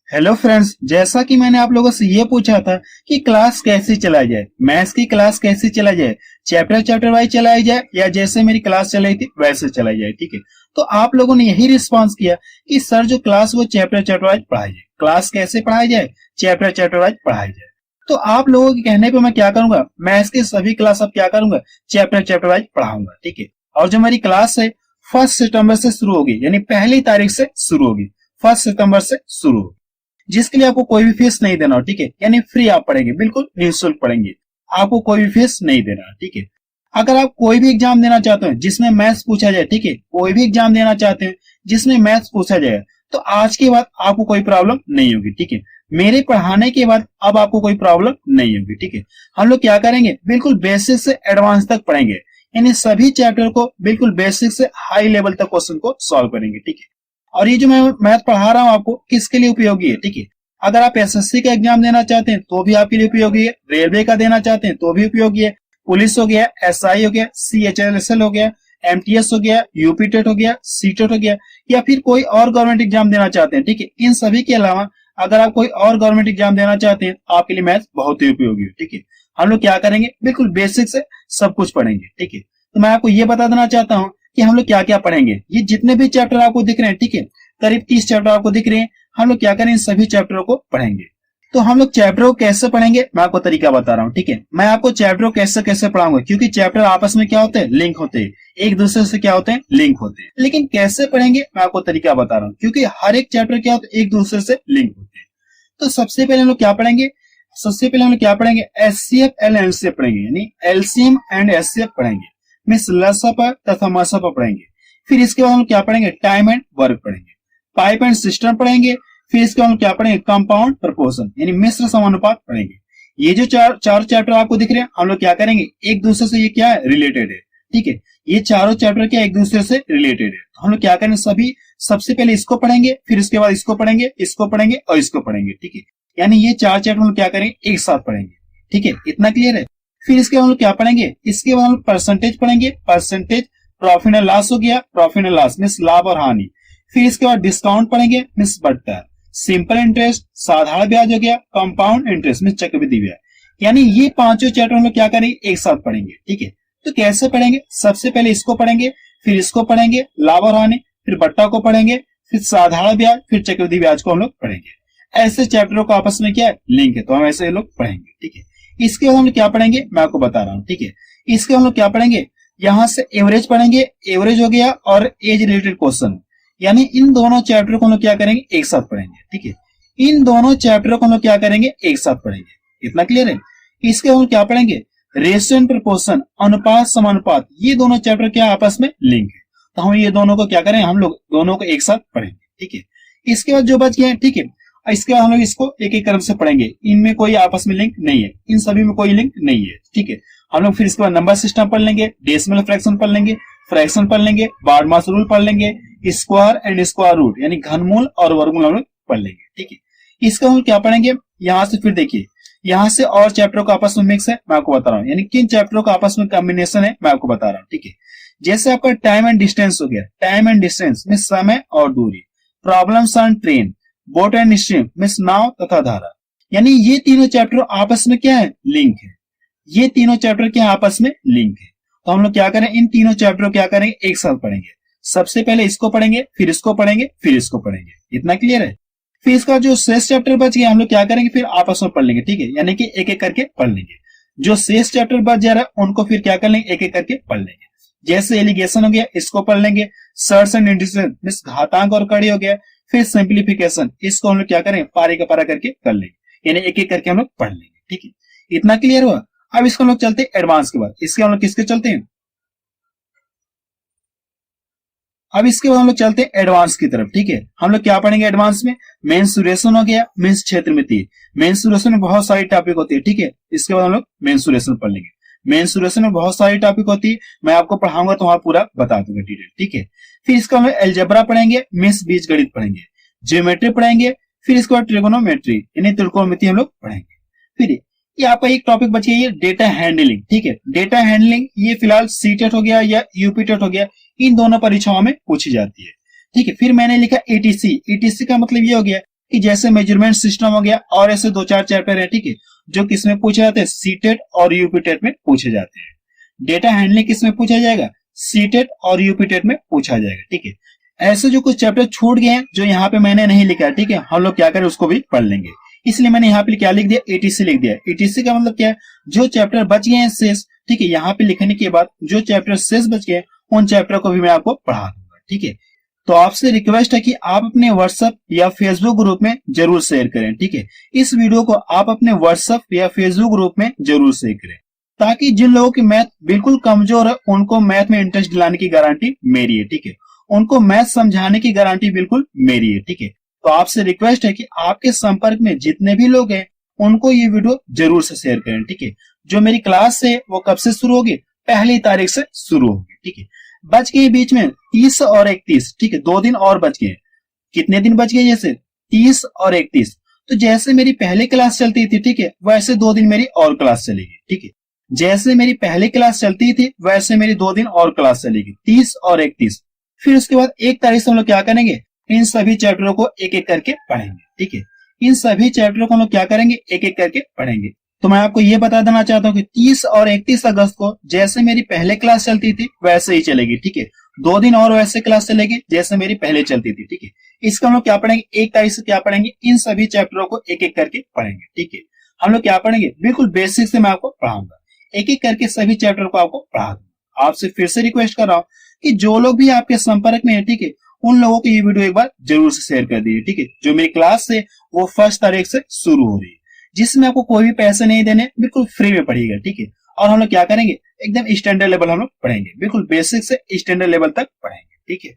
Hello friends, जैसा कि मैंने आप लोगों से ये पूछा था कि क्लास कैसे चलाई जाए, मैथ्स की क्लास कैसे चलाई जाए, चैप्टर चैप्टर वाइज चलाई जाए या जैसे मेरी क्लास चल रही थी वैसे चलाई जाए। ठीक है, तो आप लोगों ने यही रिस्पांस किया कि सर जो क्लास वो चैप्टर चैप्टर वाइज पढ़ाई जाए। क्लास कैसे पढ़ाई जाए? चैप्टर चैप्टर वाइज पढ़ाई जाए। तो आप लोगों के कहने पे मैं क्या करूंगा, मैथ्स की सभी क्लास अब क्या करूंगा, चैप्टर चैप्टर वाइज पढ़ाऊंगा। ठीक है, और जो मेरी क्लास है 1 सितंबर से शुरू होगी, यानी 1 तारीख से शुरू होगी। 1 सितंबर से शुरू होगी, जिसके लिए आपको कोई भी फीस नहीं देना हो। ठीक है, यानी फ्री आप पढ़ेंगे, बिल्कुल निःशुल्क पढ़ेंगे, आपको कोई भी फीस नहीं देना। ठीक है, अगर आप कोई भी एग्जाम देना चाहते हैं जिसमें मैथ्स पूछा जाए, ठीक है, कोई भी एग्जाम देना चाहते हैं जिसमें मैथ्स पूछा जाए, तो आज के बाद आपको कोई प्रॉब्लम नहीं होगी। ठीक है, मेरे पढ़ाने के बाद अब आपको कोई प्रॉब्लम नहीं होगी। ठीक है, हम लोग क्या करेंगे, बिल्कुल बेसिक से एडवांस तक पढ़ेंगे, यानी सभी चैप्टर को बिल्कुल बेसिक से हाई लेवल तक क्वेश्चन को सॉल्व करेंगे। ठीक है, और ये जो मैं मैथ पढ़ा रहा हूं आपको किसके लिए उपयोगी है? ठीक है, अगर आप एसएससी का एग्जाम देना चाहते हैं तो भी आपके लिए उपयोगी है, रेलवे का देना चाहते हैं तो भी उपयोगी है, पुलिस हो गया, एसआई हो गया, सीएचएलएसएल हो गया, एमटीएस हो गया, यूपी टेट हो गया, सी टेट हो गया, या फिर कोई और गवर्नमेंट एग्जाम देना चाहते हैं। ठीक है, इन सभी के अलावा अगर आप कोई और गवर्नमेंट एग्जाम देना चाहते हैं तो आपके लिए मैथ बहुत ही उपयोगी है। ठीक है, हम लोग क्या करेंगे, बिल्कुल बेसिक से सब कुछ पढ़ेंगे। ठीक है, तो मैं आपको ये बता देना चाहता हूँ कि हम लोग क्या क्या पढ़ेंगे। ये जितने भी चैप्टर आपको दिख रहे हैं, ठीक है, करीब 30 चैप्टर आपको दिख रहे हैं, हम लोग क्या करें, इन सभी चैप्टरों को पढ़ेंगे। तो हम लोग चैप्टर को कैसे पढ़ेंगे, मैं आपको तरीका बता रहा हूँ। ठीक है, मैं आपको चैप्टर को कैसे कैसे पढ़ाऊंगा, क्योंकि चैप्टर आपस में क्या होते हैं, लिंक होते हैं, एक दूसरे से क्या होते हैं, लिंक होते हैं। लेकिन कैसे पढ़ेंगे मैं आपको तरीका बता रहा हूँ, क्योंकि हर एक चैप्टर क्या होते हैं, एक दूसरे से लिंक होते हैं। तो सबसे पहले हम लोग क्या पढ़ेंगे, एचसीएफ एल एनसीएफ पढ़ेंगे, यानी एलसीएम एंड एचसीएफ पढ़ेंगे, मिस लसअप तथा मसअप पढ़ेंगे। फिर इसके बाद हम क्या पढ़ेंगे, टाइम एंड वर्क पढ़ेंगे, पाइप एंड सिस्टम पढ़ेंगे। फिर इसके बाद हम क्या पढ़ेंगे, कंपाउंड प्रपोर्शन यानी मिश्र समानुपात पढ़ेंगे। ये जो चार चैप्टर आपको दिख रहे हैं, हम लोग क्या करेंगे, एक दूसरे से ये क्या है, रिलेटेड है। ठीक है, ये चारों चैप्टर क्या एक दूसरे से रिलेटेड है, तो हम लोग क्या करेंगे, सभी सबसे पहले इसको पढ़ेंगे, फिर इसके बाद इसको पढ़ेंगे, इसको पढ़ेंगे और इसको पढ़ेंगे। ठीक है, यानी ये 4 चैप्टर हम लोग क्या करेंगे, एक साथ पढ़ेंगे। ठीक है, इतना क्लियर है। फिर इसके बाद हम लोग क्या पढ़ेंगे, इसके बाद हम परसेंटेज पढ़ेंगे, परसेंटेज, प्रॉफिट एंड लॉस हो गया, प्रॉफिट एंड लॉस मींस लाभ और हानि। फिर इसके बाद डिस्काउंट पढ़ेंगे मींस बट्टा, सिंपल इंटरेस्ट, साधारण ब्याज हो गया, कंपाउंड इंटरेस्ट मींस चक्रवृद्धि ब्याज। यानी ये पांचों चैप्टर हम लोग क्या करेंगे, एक साथ पढ़ेंगे। ठीक है, तो कैसे पढ़ेंगे, सबसे पहले इसको पढ़ेंगे, फिर इसको पढ़ेंगे, लाभ और हानि, फिर बट्टा को पढ़ेंगे, फिर साधारण ब्याज, फिर चक्रवृद्धि ब्याज को हम लोग पढ़ेंगे। ऐसे चैप्टरों का आपस में क्या है, लिंक है, तो हम ऐसे लोग पढ़ेंगे। ठीक है, इसके बाद हम लोग क्या पढ़ेंगे, मैं आपको बता रहा हूँ। ठीक है, इसके हम लोग क्या पढ़ेंगे, यहां से एवरेज पढ़ेंगे, एवरेज हो गया, और एज रिलेटेड क्वेश्चन, यानी इन दोनों चैप्टर को हम लोग क्या करेंगे, एक साथ पढ़ेंगे। ठीक है, इन दोनों चैप्टरों को हम लोग क्या करेंगे, एक साथ पढ़ेंगे। इतना क्लियर है। इसके हम क्या पढ़ेंगे, रेशियो एंड प्रोपोर्शन, अनुपात समानुपात, ये दोनों चैप्टर क्या आपस में लिंक है, तो हम ये दोनों को क्या करें, हम लोग दोनों को एक साथ पढ़ेंगे। ठीक है, इसके बाद जो बच गया है, ठीक है, इसके बाद हम लोग इसको एक एक क्रम से पढ़ेंगे, इनमें कोई आपस में लिंक नहीं है, इन सभी में कोई लिंक नहीं है। ठीक है, हम लोग फिर इसके बाद नंबर सिस्टम पढ़ लेंगे, डेसिमल फ्रैक्शन पढ़ लेंगे, फ्रैक्शन पढ़ लेंगे, बार्ड मास रूल पढ़ लेंगे, स्क्वायर एंड स्क्वायर रूट यानी घनमूल और वर्गमूल हम लोग पढ़ लेंगे। ठीक है, इसका हम क्या पढ़ेंगे, यहां से फिर देखिए, यहां से और चैप्टरों का आपस में मिक्स है, मैं आपको बता रहा हूँ, यानी किन चैप्टरों का आपस में कॉम्बिनेशन है मैं आपको बता रहा हूँ। ठीक है, जैसे आपका टाइम एंड डिस्टेंस हो गया, टाइम एंड डिस्टेंस में समय और दूरी, problems on train, boat and stream means नाव तथा धारा, यानी ये तीनों चैप्टर आपस में क्या है, लिंक है। ये तीनों चैप्टर क्या आपस में लिंक है, तो हम लोग क्या करें, इन तीनों चैप्टर क्या करेंगे, एक साथ पढ़ेंगे। सबसे पहले इसको पढ़ेंगे, फिर इसको पढ़ेंगे, फिर इसको पढ़ेंगे। इतना क्लियर है। फिर इसका जो शेष चैप्टर बच गया हम लोग क्या करेंगे, फिर आपस में पढ़ लेंगे। ठीक है, यानी कि एक एक करके पढ़ लेंगे। जो शेष चैप्टर बच जा रहा है उनको फिर क्या कर लेंगे, एक एक करके पढ़ लेंगे। जैसे एलिगेशन हो गया, इसको पढ़ लेंगे, सर्ट्स एंड इंटीग्रेशन मींस घातांक और कड़ी हो गया, फिर सिंप्लीफिकेशन, इसको हम लोग क्या करें, पारे का पारा करके कर लेंगे, यानी एक एक करके हम लोग पढ़ लेंगे। ठीक है, इतना क्लियर हुआ। अब इसको हम लोग चलते हैं एडवांस के बाद, इसके हम लोग किसके चलते हैं, अब इसके बाद हम लोग चलते हैं एडवांस की तरफ। ठीक है, हम लोग क्या पढ़ेंगे एडवांस में, मेंसुरेशन हो गया, मींस क्षेत्रमिति, मेंसुरेशन में बहुत सारी टॉपिक होती है। ठीक है, इसके बाद हम लोग मेंसुरेशन पढ़ लेंगे। मेंसुरेशन में बहुत सारी टॉपिक होती है, मैं आपको पढ़ाऊंगा तो वहां पूरा बता दूंगा डिटेल। ठीक है, फिर इसका हम लोग एल्जेब्रा पढ़ेंगे, मींस बीजगणित पढ़ेंगे, ज्योमेट्री पढ़ेंगे, फिर इसके बाद ट्रिगोनोमेट्री यानी त्रिकोणमिति हम लोग पढ़ेंगे। फिर ये आपका एक टॉपिक बच गया, ये डेटा हैंडलिंग। ठीक है, डेटा हैंडलिंग ये फिलहाल सीटेट हो गया या यूपीटेट हो गया, इन दोनों परीक्षाओं में पूछी जाती है। ठीक है, फिर मैंने लिखा एटीसी, एटीसी का मतलब ये हो गया कि जैसे मेजरमेंट सिस्टम हो गया और ऐसे 2-4 चैप्टर है, ठीक है, जो किसमें पूछे जाते हैं, सीटेट और यूपीटेट में पूछे जाते हैं। डेटा हैंडलिंग किसमें पूछा जाएगा, सीटेट और यूपीटेट में पूछा जाएगा, ठीक है। ऐसे जो कुछ चैप्टर छूट गए हैं जो यहाँ पे मैंने नहीं लिखा है, ठीक है, हम लोग क्या करें उसको भी पढ़ लेंगे। इसलिए मैंने यहाँ पे क्या लिख दिया, एटीसी लिख दिया। एटीसी का मतलब क्या है, जो चैप्टर बच गए हैं शेष, ठीक है, यहाँ पे लिखने के बाद जो चैप्टर शेष बच गए उन चैप्टर को भी मैं आपको पढ़ा दूंगा, ठीक है। तो आपसे रिक्वेस्ट है कि आप अपने व्हाट्सएप या फेसबुक ग्रुप में जरूर शेयर करें, ठीक है। इस वीडियो को आप अपने व्हाट्सएप या फेसबुक ग्रुप में जरूर शेयर करें, ताकि जिन लोगों की मैथ बिल्कुल कमजोर है उनको मैथ में इंटरेस्ट दिलाने की गारंटी मेरी है, ठीक है। उनको मैथ समझाने की गारंटी बिल्कुल मेरी है, ठीक है। तो आपसे रिक्वेस्ट है कि आपके संपर्क में जितने भी लोग हैं उनको ये वीडियो जरूर से शेयर करें, ठीक है। जो मेरी क्लास है वो कब से शुरू होगी, 1 तारीख से शुरू होगी, ठीक है। बच गए बीच में 30 और 31, ठीक है, 2 दिन और बच गए। कितने दिन बच गए, जैसे 30 और 31। तो जैसे मेरी पहले क्लास चलती थी, ठीक है, वैसे 2 दिन मेरी और क्लास चलेगी, ठीक है। जैसे मेरी पहले क्लास चलती थी वैसे मेरी 2 दिन और क्लास चलेगी, 30 और 31। फिर उसके बाद 1 तारीख से हम लोग क्या करेंगे, इन सभी चैप्टरों को एक एक करके पढ़ेंगे, ठीक है। इन सभी चैप्टरों को हम लोग क्या करेंगे, एक एक करके पढ़ेंगे। तो मैं आपको ये बता देना चाहता हूँ कि 30 और 31 अगस्त को जैसे मेरी पहले क्लास चलती थी वैसे ही चलेगी, ठीक है। 2 दिन और वैसे क्लास चलेगी जैसे मेरी पहले चलती थी, ठीक है। इसका हम लोग क्या पढ़ेंगे, 1 तारीख से क्या पढ़ेंगे, इन सभी चैप्टरों को एक एक करके पढ़ेंगे, ठीक है। हम लोग क्या पढ़ेंगे, बिल्कुल बेसिक से मैं आपको पढ़ाऊंगा, एक एक करके सभी चैप्टर को आपको पढ़ा दूंगा। आपसे फिर से रिक्वेस्ट कर रहा हूँ कि जो लोग भी आपके संपर्क में है, ठीक है, उन लोगों को ये वीडियो एक बार जरूर से शेयर कर दीजिए, ठीक है। जो मेरी क्लास है वो 1 तारीख से शुरू हो रही है, जिसमें आपको कोई भी पैसे नहीं देने, बिल्कुल फ्री में पढ़िएगा, ठीक है। और हम लोग क्या करेंगे, एकदम स्टैंडर्ड लेवल हम लोग पढ़ेंगे, बिल्कुल बेसिक से स्टैंडर्ड लेवल तक पढ़ेंगे, ठीक है।